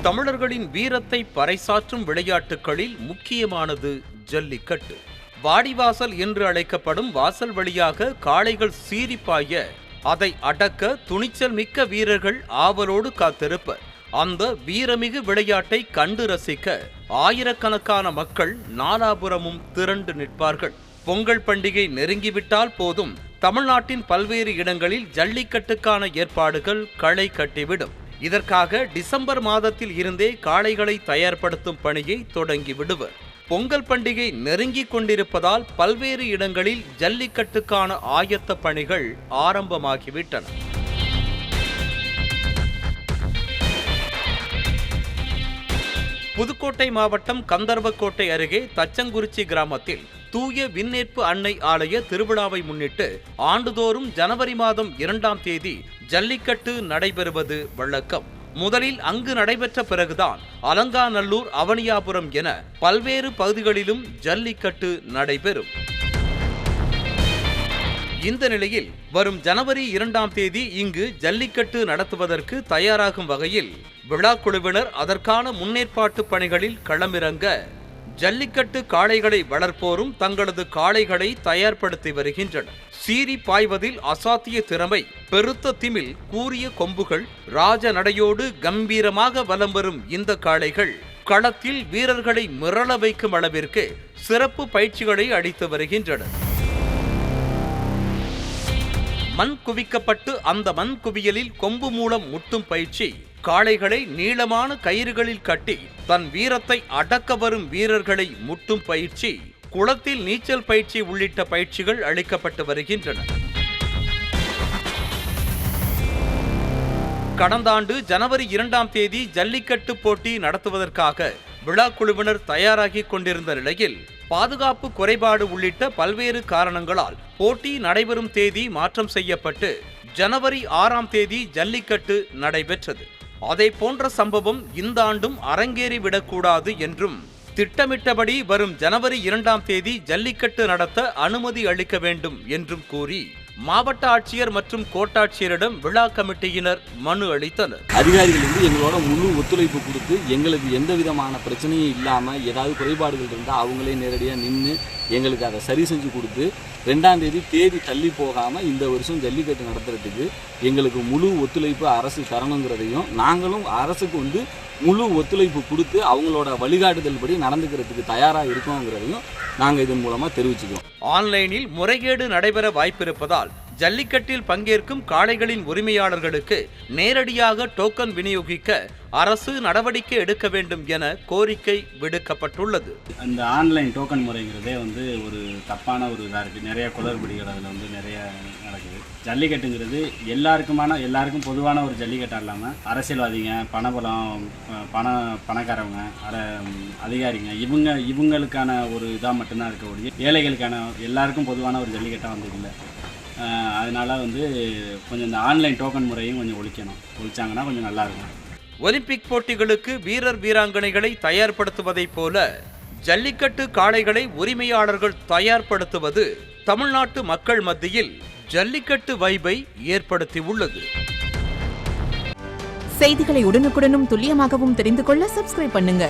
தமிழர்களின் வீரத்தை பறைசாற்றும் விளையாட்டுகளில் முக்கியமானது ஜல்லிக்கட்டு. வாடிவாசல் என்று அழைக்கப்படும் வாசல் வழியாக காளைகள் சீரிப்பாய அதை அடக்க துணிச்சல் மிக்க வீரர்கள் ஆவலோடு காத்திருப்பர். அந்த வீரமிகு விளையாட்டை கண்டு ரசிக்க ஆயிரக்கணக்கான மக்கள் நாலாபுரமும் திரண்டு நிற்பார்கள். பொங்கல் பண்டிகை நெருங்கிவிட்டால் போதும் தமிழ்நாட்டின் பல்வேறு இடங்களில் ஜல்லிக்கட்டுக்கான ஏற்பாடுகள் களை கட்டிவிடும். இதற்காக டிசம்பர் மாதத்தில் இருந்தே காளைகளை தயார்படுத்தும் பணியை தொடங்கி விடுவர். பொங்கல் பண்டிகை நெருங்கிக் கொண்டிருப்பதால் பல்வேறு இடங்களில் ஜல்லிக்கட்டுக்கான ஆயத்த பணிகள் ஆரம்பமாகிவிட்டன. புதுக்கோட்டை மாவட்டம் கந்தர்வக்கோட்டை அருகே தச்சங்குறிச்சி கிராமத்தில் தூய விண்ணேற்பு அன்னை ஆலய திருவிழாவை முன்னிட்டு ஆண்டுதோறும் ஜனவரி மாதம் 2ஆம் தேதி ஜல்லிக்கட்டு நடைபெறுவது வழக்கம். முதலில் அங்கு நடைபெற்ற பிறகுதான் அலங்காநல்லூர், அவனியாபுரம் என பல்வேறு பகுதிகளிலும் ஜல்லிக்கட்டு நடைபெறும். இந்த நிலையில் வரும் ஜனவரி 2ஆம் தேதி இங்கு ஜல்லிக்கட்டு நடத்துவதற்கு தயாராகும் வகையில் விழாக்குழுவினர் அதற்கான முன்னேற்பாட்டு பணிகளில் களமிறங்க ஜல்லிக்கட்டு காளைகளை வளர்ப்போரும் தங்களது காளைகளை தயார்படுத்தி வருகின்றனர். சீறி பாய்வதில் அசாத்திய திறமை, பெருத்த திமில், கூரிய கொம்புகள், ராஜ நடையோடு கம்பீரமாக வலம் வரும் இந்த காளைகள் களத்தில் வீரர்களை மிரள வைக்கும் அளவிற்கு சிறப்பு பயிற்சிகளை அளித்து வருகின்றனர். மண் குவிக்கப்பட்டு அந்த மண் குவியலில் கொம்பு மூலம் முட்டும் பயிற்சி, காளைகளை நீளமான கயிறுகளில் கட்டி தன் வீரத்தை அடக்க வரும் வீரர்களை முட்டும் பயிற்சி, குளத்தில் நீச்சல் பயிற்சி உள்ளிட்ட பயிற்சிகள் அளிக்கப்பட்டு வருகின்றன. கடந்த ஆண்டு ஜனவரி 2ஆம் தேதி ஜல்லிக்கட்டு போட்டி நடத்துவதற்காக விழாக்குழுவினர் தயாராகி கொண்டிருந்த நிலையில் பாதுகாப்பு குறைபாடு உள்ளிட்ட பல்வேறு காரணங்களால் போட்டி நடைபெறும் தேதி மாற்றம் செய்யப்பட்டு ஜனவரி 6ஆம் தேதி ஜல்லிக்கட்டு நடைபெற்றது. அதை போன்ற சம்பவம் இந்த ஆண்டும் அரங்கேறிவிடக்கூடாது என்றும் திட்டமிட்டபடி வரும் ஜனவரி 2ஆம் தேதி ஜல்லிக்கட்டு நடத்த அனுமதி அளிக்க வேண்டும் என்றும் கூறி மாவட்ட ஆட்சியர் மற்றும் கோட்டாட்சியரிடம் விழா கமிட்டியினர் மனு அளித்தனர். அதிகாரிகள் எங்களோட முழு ஒத்துழைப்பு கொடுத்து எங்களுக்கு எந்த விதமான பிரச்சனையும் இல்லாமல் ஏதாவது குறைபாடுகள் இருந்தால் அவங்களே நேரடியாக நின்று எங்களுக்கு அதை சரி செஞ்சு கொடுத்து 2ஆம் தேதி தள்ளி போகாமல் இந்த வருஷம் ஜல்லிக்கட்டு நடத்துறதுக்கு எங்களுக்கு முழு ஒத்துழைப்பு அரசு தரணுங்கிறதையும், நாங்களும் அரசுக்கு முழு ஒத்துழைப்பு கொடுத்து அவங்களோட வழிகாட்டுதல் படி நடந்துக்கிறதுக்கு தயாராக இருக்கோங்கிறதையும் நாங்கள் இதன் மூலமாக தெரிவிச்சுக்கிறோம். ஆன்லைனில் முறைகேடு நடைபெற வாய்ப்பிருப்பதால் ஜல்லிக்கட்டில் பங்கேற்கும் காளைகளின் உரிமையாளர்களுக்கு நேரடியாக டோக்கன் விநியோகிக்க அரசு நடவடிக்கை எடுக்க வேண்டும் என கோரிக்கை விடுக்கப்பட்டுள்ளது. அந்த ஆன்லைன் டோக்கன் முறைங்கிறதே ஒரு தப்பான ஒரு இதாக இருக்குது. நிறைய குளறுபடிகள் அதில் நிறைய நடக்குது. ஜல்லிக்கட்டுங்கிறது எல்லாருக்கும் பொதுவான ஒரு ஜல்லிக்கட்டாக இல்லாமல் அரசியல்வாதிங்க, பணபலம், பணக்காரவங்க, அதிகாரிங்க இவங்களுக்கான ஒரு இதாக மட்டும்தான் இருக்கக்கூடிய, ஏழைகளுக்கான எல்லாருக்கும் பொதுவான ஒரு ஜல்லிக்கட்டாக வந்ததில்லை. அதனால் கொஞ்சம் இந்த ஆன்லைன் டோக்கன் முறையும் கொஞ்சம் ஒழிச்சாங்கன்னா கொஞ்சம் நல்லாயிருக்கும். ஒலிம்பிக் போட்டிகளுக்கு வீரர் வீராங்கனைகளை தயார்படுத்துவதைப் போல ஜல்லிக்கட்டு காளைகளை உரிமையாளர்கள் தயார்படுத்துவது தமிழ்நாட்டு மக்கள் மத்தியில் ஜல்லிக்கட்டு வைபை ஏற்படுத்தியுள்ளது. செய்திகளை உடனுக்குடனும் துல்லியமாகவும் தெரிந்து கொள்ள சப்ஸ்கிரைப் பண்ணுங்க.